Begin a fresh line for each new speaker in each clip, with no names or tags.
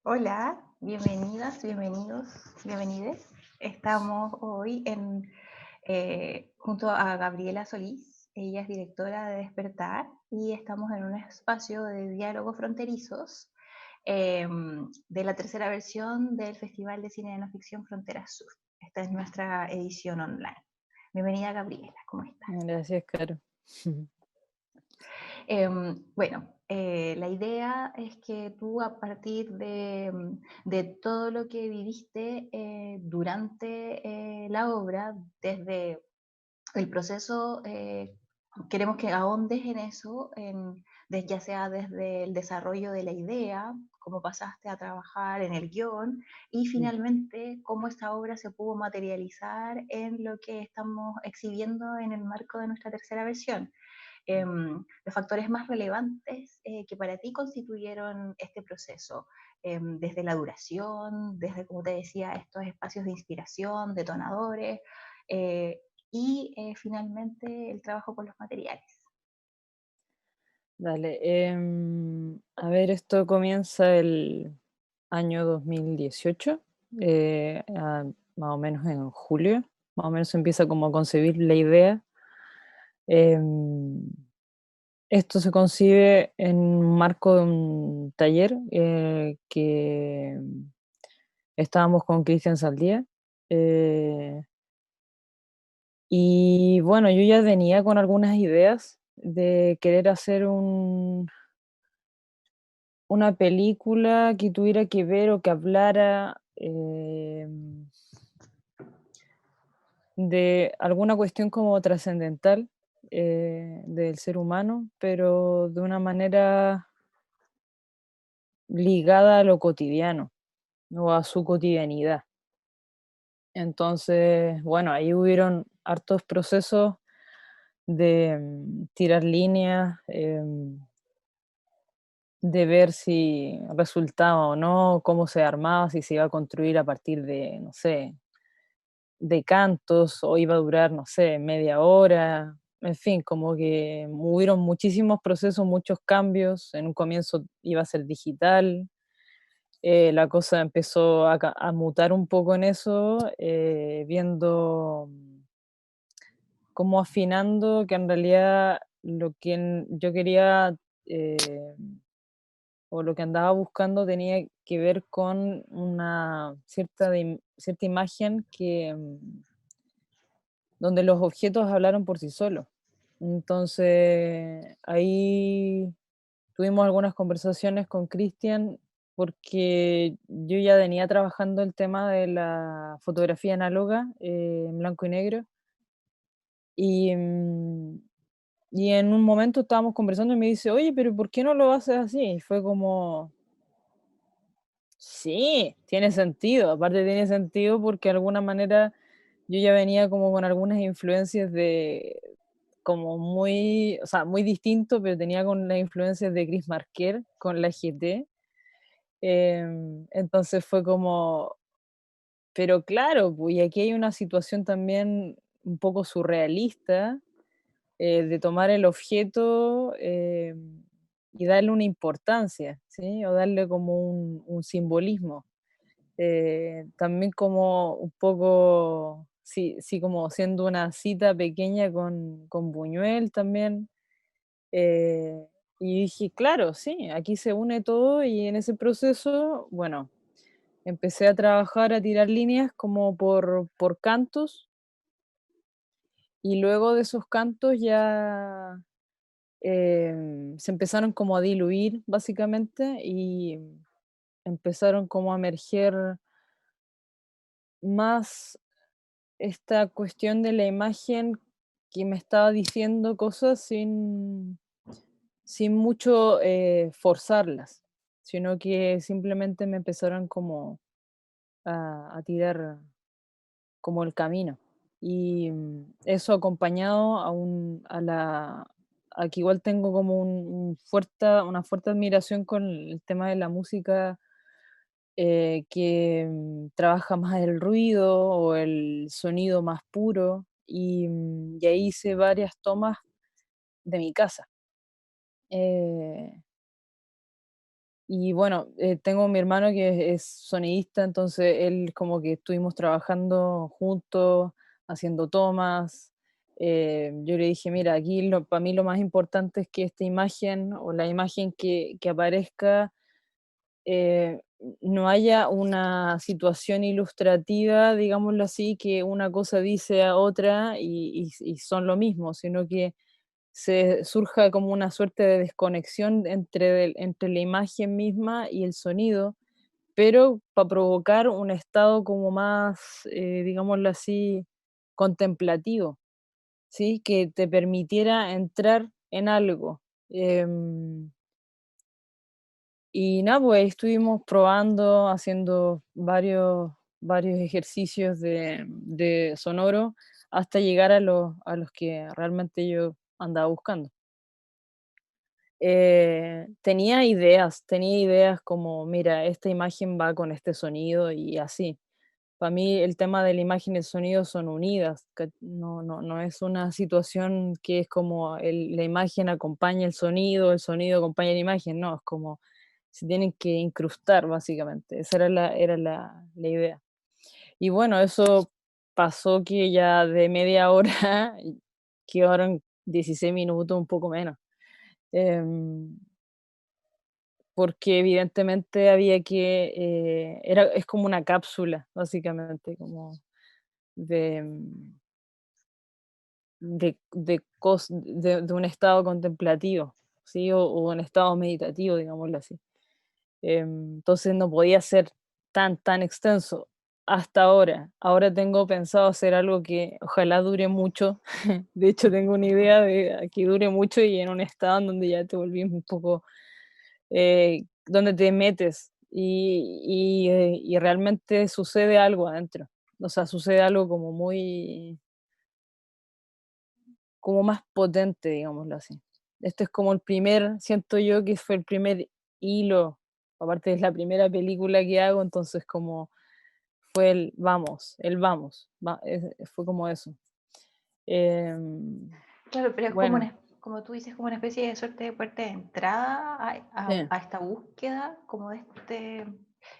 Hola, bienvenidas, bienvenidos, bienvenides. Estamos hoy junto a Gabriela Solís. Ella es directora de Despertar y estamos en un espacio de diálogos fronterizos de la tercera versión del Festival de Cine de No Ficción Fronteras Sur. Esta es nuestra edición online. Bienvenida, Gabriela, ¿cómo estás?
Gracias, Caro.
La idea es que tú a partir de todo lo que viviste durante la obra, desde el proceso, queremos que ahondes en eso, ya sea desde el desarrollo de la idea, cómo pasaste a trabajar en el guión y
Mm.
finalmente cómo esta obra se pudo materializar en lo que estamos exhibiendo en el marco de nuestra tercera versión. Los factores más relevantes que para ti constituyeron este proceso, desde la duración, desde, como te decía, estos espacios de inspiración, detonadores, eh, finalmente el trabajo con los materiales.
Dale. A ver, esto comienza el año 2018, más o menos en julio. Más o menos se empieza como a concebir la idea. Em, Esto se concibe en un marco de un taller que estábamos con Cristian Saldía. eh, y bueno, yo ya venía con algunas ideas de querer hacer una película que tuviera que ver o que hablara, de alguna cuestión como trascendental, del ser humano, pero de una manera ligada a lo cotidiano o a su cotidianidad. Entonces, bueno, ahí hubieron hartos procesos de, tirar líneas, de ver si resultaba o no, cómo se armaba, si se iba a construir a partir de, no sé, de cantos o iba a durar, no sé, media hora. En fin, como que hubieron muchísimos procesos, muchos cambios. En un comienzo iba a ser digital. La cosa empezó a mutar un poco en eso, viendo como afinando que en realidad yo quería, eh, o lo que andaba buscando tenía que ver con una cierta imagen que, donde los objetos hablaron por sí solos. Entonces, ahí tuvimos algunas conversaciones con Cristian porque yo ya venía trabajando el tema de la fotografía análoga, en blanco y negro, y, y en un momento estábamos conversando y me dice: "Oye, pero ¿por qué no lo haces así?". Y fue como, sí, tiene sentido. Aparte tiene sentido porque de alguna manera yo ya venía como con algunas influencias de como muy, o sea, muy distinto, pero tenía con las influencias de Chris Marker con la GT. Entonces fue como, pero claro, pues, y aquí hay una situación también un poco surrealista, de tomar el objeto, y darle una importancia, ¿sí? O darle como un simbolismo. También como un poco, sí, sí, como siendo una cita pequeña con Buñuel también. eh, y dije, claro, sí, aquí se une todo y en ese proceso, bueno, empecé a trabajar, a tirar líneas como por cantos y luego de esos cantos ya, se empezaron como a diluir básicamente y empezaron como a emerger más esta cuestión de la imagen que me estaba diciendo cosas sin mucho, forzarlas, sino que simplemente me empezaron como a tirar como el camino. Y, eso acompañado a que igual tengo como una fuerte admiración con el tema de la música, que, trabaja más el ruido o el sonido más puro, y ahí hice varias tomas de mi casa. Eh, Y bueno, tengo mi hermano que es sonidista, entonces él como que estuvimos trabajando juntos, haciendo tomas. Yo le dije, mira, aquí para mí lo más importante es que esta imagen o la imagen que aparezca eh, no haya una situación ilustrativa, digámoslo así, que una cosa dice a otra y son lo mismo, sino que se surja como una suerte de desconexión entre la imagen misma y el sonido, pero para provocar un estado como más, digámoslo así, contemplativo, ¿sí? Que te permitiera entrar en algo. Em, y nada, pues ahí estuvimos probando, haciendo varios ejercicios de sonoro hasta llegar a los que realmente yo andaba buscando. Tenía ideas como, mira, esta imagen va con este sonido y así. Para mí el tema de la imagen y el sonido son unidas, no es una situación que es como la imagen acompaña el sonido acompaña la imagen, no, es como se tienen que incrustar básicamente, esa era la idea. Y bueno, eso pasó que ya de media hora quedaron 16 minutos, un poco menos. Em, Porque evidentemente había que, es como una cápsula, básicamente, como de, de un estado contemplativo, ¿sí? O un estado meditativo, digámoslo así. Entonces no podía ser tan extenso hasta ahora. Ahora tengo pensado hacer algo que ojalá dure mucho. De hecho, tengo una idea de que dure mucho y en un estado en donde ya te volvís un poco donde te metes y realmente sucede algo adentro. O sea, sucede algo como como más potente, digámoslo así. Este es como siento yo que fue el primer hilo, aparte es la primera película que hago, entonces como fue el vamos, fue como eso. Em,
Claro, pero es como
bueno,
una, como tú dices, como una especie de suerte de puerta de entrada
sí,
a esta búsqueda, como de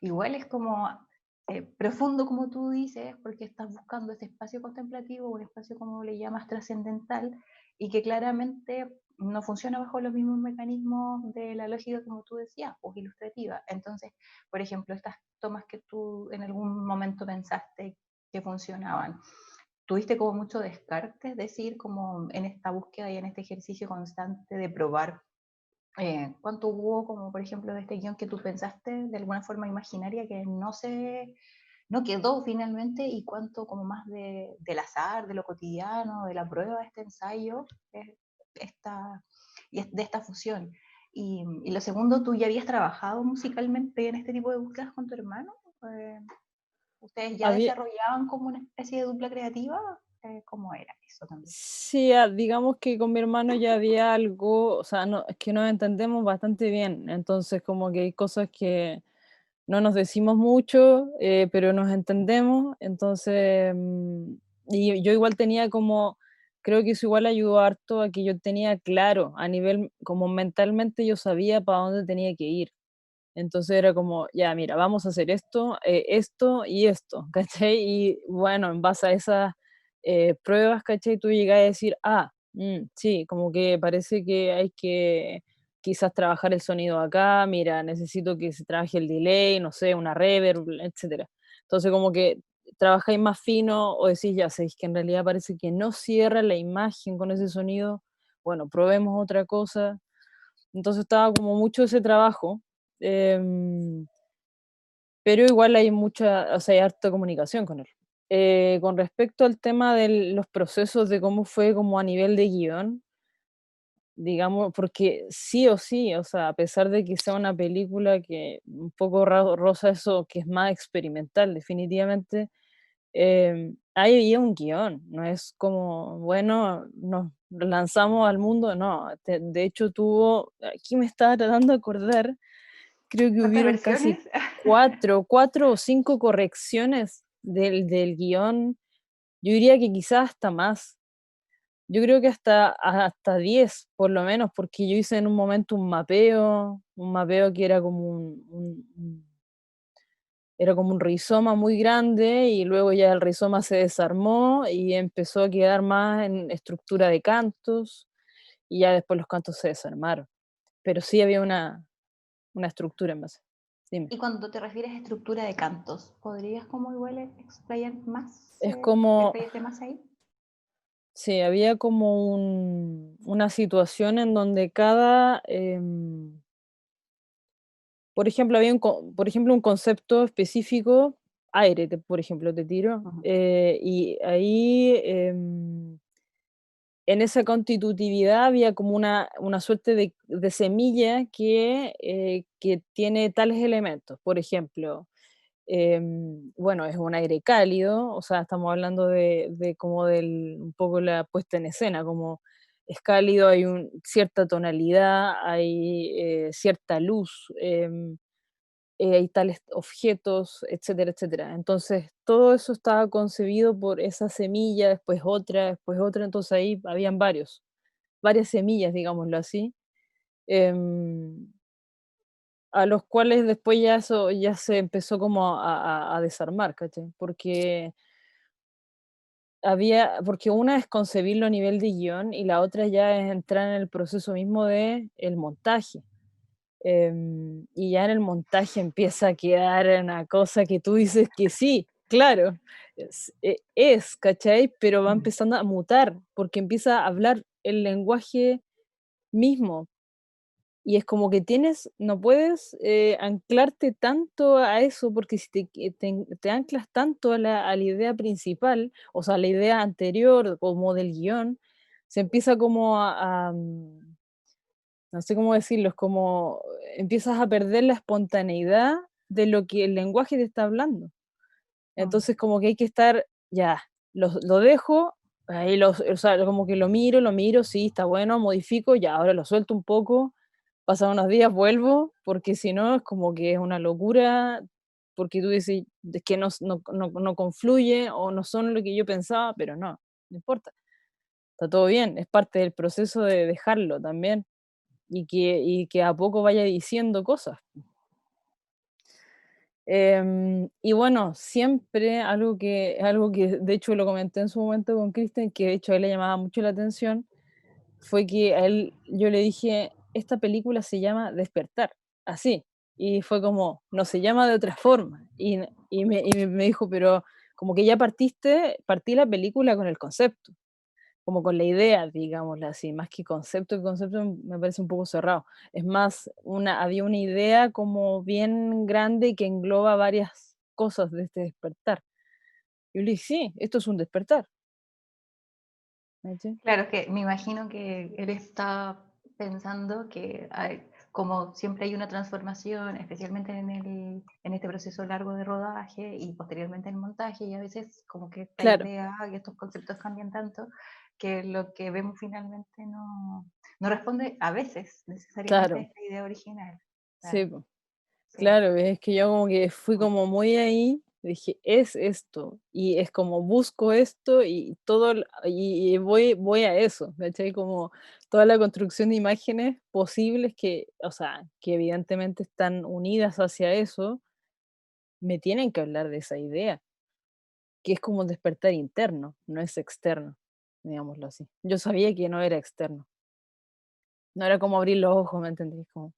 igual es como profundo como tú dices, porque estás buscando ese espacio contemplativo, un espacio como le llamas trascendental, y que claramente no funciona bajo los mismos mecanismos de la lógica como tú decías, o ilustrativa. Entonces, por ejemplo, estas tomas que tú en algún momento pensaste que funcionaban, tuviste como mucho descarte, es decir, como en esta búsqueda y en este ejercicio constante de probar. ¿Cuánto hubo, como por ejemplo, de este guión que tú pensaste de alguna forma imaginaria que no quedó finalmente, y cuánto como más del azar, de lo cotidiano, de la prueba de este ensayo, esta, de esta fusión? Y lo segundo, ¿tú ya habías trabajado musicalmente en este tipo de búsquedas con tu hermano? Eh, ¿Ustedes ya
había,
desarrollaban como una especie de dupla creativa? ¿Cómo era eso también?
sí, digamos que con mi hermano ya había algo, o sea, no, es que nos entendemos bastante bien, entonces como que hay cosas que no nos decimos mucho, pero nos entendemos, entonces, y yo igual tenía como, creo que eso igual ayudó harto a que yo tenía claro, a nivel, como mentalmente yo sabía para dónde tenía que ir. Entonces era como, ya, mira, vamos a hacer esto y esto, ¿cachai? Y bueno, en base a esas pruebas, ¿cachai? Tú llegas a decir, sí, como que parece que hay que quizás trabajar el sonido acá, mira, necesito que se trabaje el delay, no sé, una reverb, etcétera. Entonces como que trabajáis más fino o decís, ya sabéis que en realidad parece que no cierra la imagen con ese sonido, bueno, probemos otra cosa. Entonces estaba como mucho ese trabajo, em, pero igual hay mucha, o sea, hay harta comunicación con él. Con respecto al tema de los procesos de cómo fue como a nivel de guión, digamos, porque sí o sí, o sea, a pesar de que sea una película que un poco rosa eso, que es más experimental, definitivamente, hay ahí un guión, no es como, bueno, nos lanzamos al mundo, no, de hecho aquí me estaba tratando de acordar, creo que
¿Cuántas
hubieron casi
versiones?
cuatro o cinco correcciones del guión, yo diría que quizás hasta más, Yo creo que hasta 10 por lo menos, porque yo hice en un momento un mapeo que era como era como un rizoma muy grande y luego ya el rizoma se desarmó y empezó a quedar más en estructura de cantos y ya después los cantos se desarmaron. Pero sí había una estructura en base. Dime.
Y cuando te refieres a estructura de cantos, ¿podrías como igual explayar más,
Es como,
explayarte más ahí?
sí, había como una situación en donde cada, por ejemplo, por ejemplo, un concepto específico, aire, por ejemplo, te tiro,
Ujú.
y ahí en esa constitutividad había como una suerte de semilla que tiene tales elementos. Por ejemplo, bueno, es un aire cálido, o sea, estamos hablando de como un poco la puesta en escena, como es cálido, hay cierta tonalidad, hay cierta luz, hay tales objetos, etcétera, etcétera. Entonces, todo eso estaba concebido por esa semilla, después otra, entonces ahí habían varias semillas, digámoslo así, em, a los cuales después ya eso ya se empezó como a desarmar, ¿cachai? Porque una es concebirlo a nivel de guión y la otra ya es entrar en el proceso mismo de el montaje. Y ya en el montaje empieza a quedar una cosa que tú dices que sí, claro, ¿cachai? Pero va
Ujú.
empezando a mutar, porque empieza a hablar el lenguaje mismo. Y es como que no puedes anclarte tanto a eso, porque si te anclas tanto a la idea principal, o sea, a la idea anterior como del guión, se empieza como no sé cómo decirlo, es como empiezas a perder la espontaneidad de lo que el lenguaje te está hablando.
Mm.
Entonces como que hay que estar, ya, lo dejo, ahí o sea, como que lo miro, sí, está bueno, modifico, ya, ahora lo suelto un poco, pasan unos días, vuelvo, porque si no es como que es una locura, porque tú dices es que no confluye o no son lo que yo pensaba, pero no importa, está todo bien, es parte del proceso de dejarlo también y que a poco vaya diciendo cosas. Y bueno, siempre algo que de hecho lo comenté en su momento con Kristen, que de hecho a él le llamaba mucho la atención, fue que a él yo le dije, esta película se llama Despertar, así. Y fue como, no se llama de otra forma. Y me dijo, pero como que ya partí la película con el concepto como con la idea, digámoslo así, más que concepto, el concepto me parece un poco cerrado. Es más, había una idea como bien grande que engloba varias cosas de este despertar. Yo le dije, sí, esto es un despertar. ¿cachai?
Claro, es que me imagino que él está pensando que como siempre hay una transformación, especialmente en este proceso largo de rodaje y posteriormente en el montaje, y a veces como que esta
Claro,
idea y estos conceptos cambian tanto que lo que vemos finalmente no responde a veces necesariamente a
claro,
esta idea original.
sí,
Claro,
po.
sí.
Claro, es que yo como que fui como muy ahí, dije, es esto, y es como busco esto y y voy a eso, ¿cachai? Como toda la construcción de imágenes posibles que, o sea, que evidentemente están unidas hacia eso, me tienen que hablar de esa idea, que es como un despertar interno, no es externo, digámoslo así. Yo sabía que no era externo, no era como abrir los ojos, ¿me entendés? Como,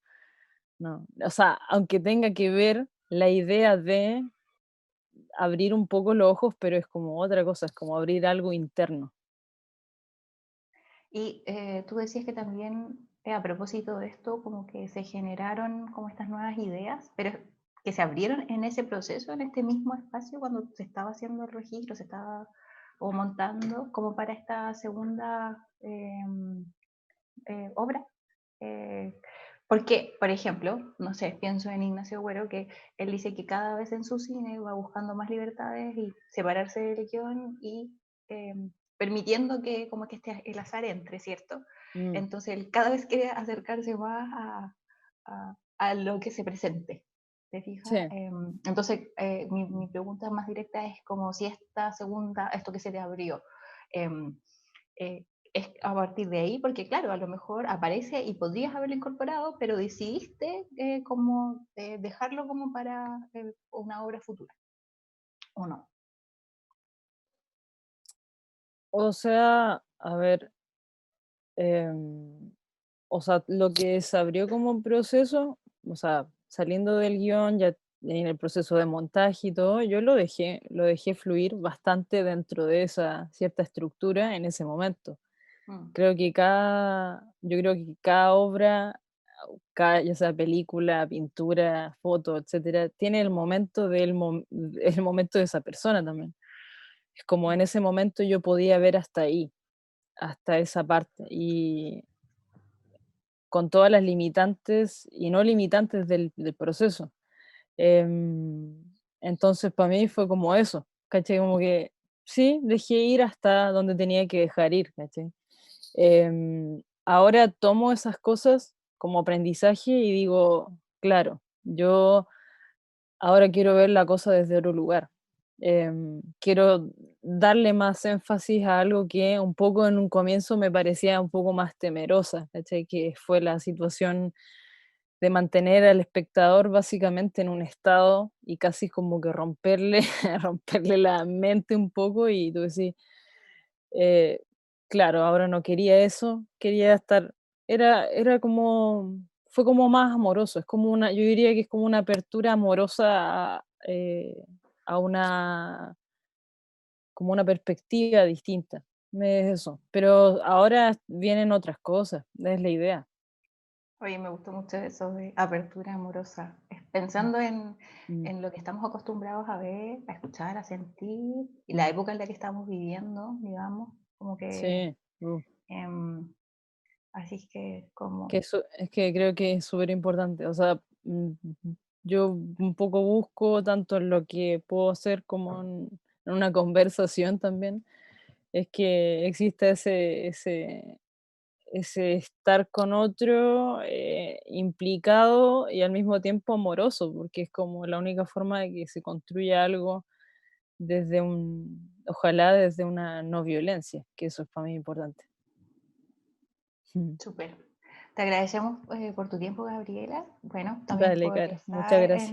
no, o sea, aunque tenga que ver la idea de abrir un poco los ojos, pero es como otra cosa, es como abrir algo interno.
Y tú decías que también, a propósito de esto, como que se generaron como estas nuevas ideas, pero que se abrieron en ese proceso, en este mismo espacio, cuando se estaba haciendo el registro, se estaba o montando, como para esta segunda obra. Eh, Porque, por ejemplo, no sé, pienso en Ignacio Güero, que él dice que cada vez en su cine va buscando más libertades y separarse del guión y eh, permitiendo que como que este, el azar entre, ¿cierto?
Mm,
Entonces él cada vez quiere acercarse más a lo que se presente. ¿Te fijas?
sí,
Entonces, mi pregunta más directa es como si esta segunda, esto que se te abrió, em, eh, es a partir de ahí, porque claro, a lo mejor aparece y podrías haberlo incorporado, pero decidiste como dejarlo como para una obra futura, ¿o no?
O sea, a ver, em, o sea, lo que se abrió como proceso, o sea, saliendo del guión, ya en el proceso de montaje y todo, yo lo dejé fluir bastante dentro de esa cierta estructura en ese momento.
Mm,
Yo creo que cada obra, cada, ya sea película, pintura, foto, etcétera, tiene el momento el momento de esa persona también. Es como en
mm,
ese momento yo podía ver hasta ahí, hasta esa parte. Y con todas las limitantes y no limitantes del proceso. Em, entonces, para mí fue como eso, ¿cachai? Como que sí, dejé ir hasta donde tenía que dejar ir, ¿cachai? Ahora tomo esas cosas como aprendizaje y digo, claro, yo ahora quiero ver la cosa desde otro lugar. Quiero darle más énfasis a algo que un poco en un comienzo me parecía un poco más temerosa, ¿cachai? Que fue la situación de mantener al espectador básicamente en un estado y casi como que romperle, romperle la mente un poco y tú decís, eh, claro, ahora no quería eso, quería estar, era como, fue como más amoroso, es como una, yo diría que es como una apertura amorosa a una, como una perspectiva distinta, es eso, pero ahora vienen otras cosas, es la idea.
Oye, me gustó mucho eso de apertura amorosa.
Mm,
Pensando
mm,
en lo que estamos acostumbrados a ver, a escuchar, a sentir, y la época en la que estamos viviendo, digamos, como que,
sí.
em, así es que
Que
como,
eso es que creo que es súper importante. O sea, yo un poco busco tanto en lo que puedo hacer como en una conversación también, es que exista ese estar con otro, implicado y al mismo tiempo amoroso, porque es como la única forma de que se construya algo desde ojalá desde una no violencia, que eso es para mí importante.
súper. Te agradecemos por tu tiempo, Gabriela. Bueno, también
Dale,
por
cara, muchas
estar
gracias.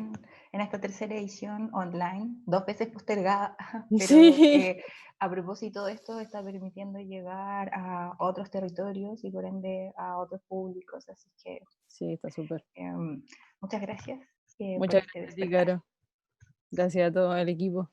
en esta tercera edición online, 2 veces postergada, pero
Sí.
que a propósito de esto está permitiendo llegar a otros territorios y por ende a otros públicos. Así que
Sí, está súper.
muchas gracias por
Muchas
este
gracias a ti,
despertar.
Caro. Gracias a todo el equipo.